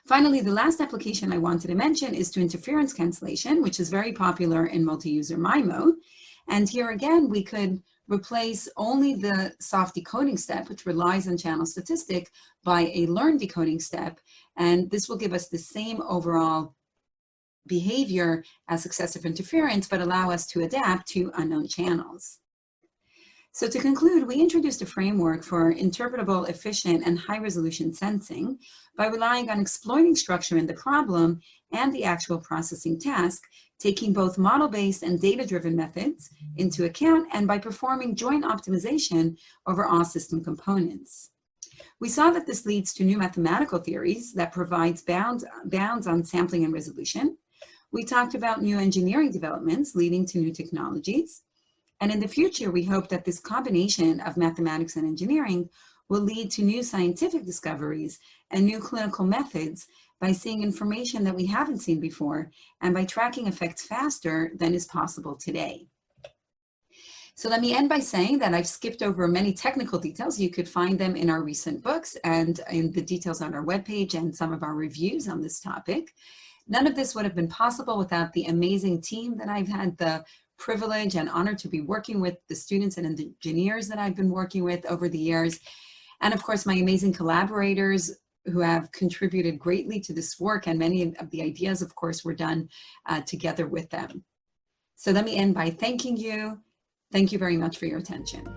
Finally, the last application I wanted to mention is to interference cancellation, which is very popular in multi-user MIMO. And here again, we could replace only the soft decoding step, which relies on channel statistic, by a learned decoding step, and this will give us the same overall behavior as successive interference, but allow us to adapt to unknown channels. So to conclude, we introduced a framework for interpretable, efficient, and high-resolution sensing by relying on exploiting structure in the problem and the actual processing task, taking both model-based and data-driven methods into account, and by performing joint optimization over all system components. We saw that this leads to new mathematical theories that provides bounds on sampling and resolution. We talked about new engineering developments leading to new technologies. And in the future, we hope that this combination of mathematics and engineering will lead to new scientific discoveries and new clinical methods by seeing information that we haven't seen before and by tracking effects faster than is possible today. So let me end by saying that I've skipped over many technical details. You could find them in our recent books and in the details on our webpage and some of our reviews on this topic. None of this would have been possible without the amazing team that I've had the privilege and honor to be working with, the students and engineers that I've been working with over the years, and of course my amazing collaborators who have contributed greatly to this work, and many of the ideas, of course, were done together with them. So let me end by thanking you. Thank you very much for your attention.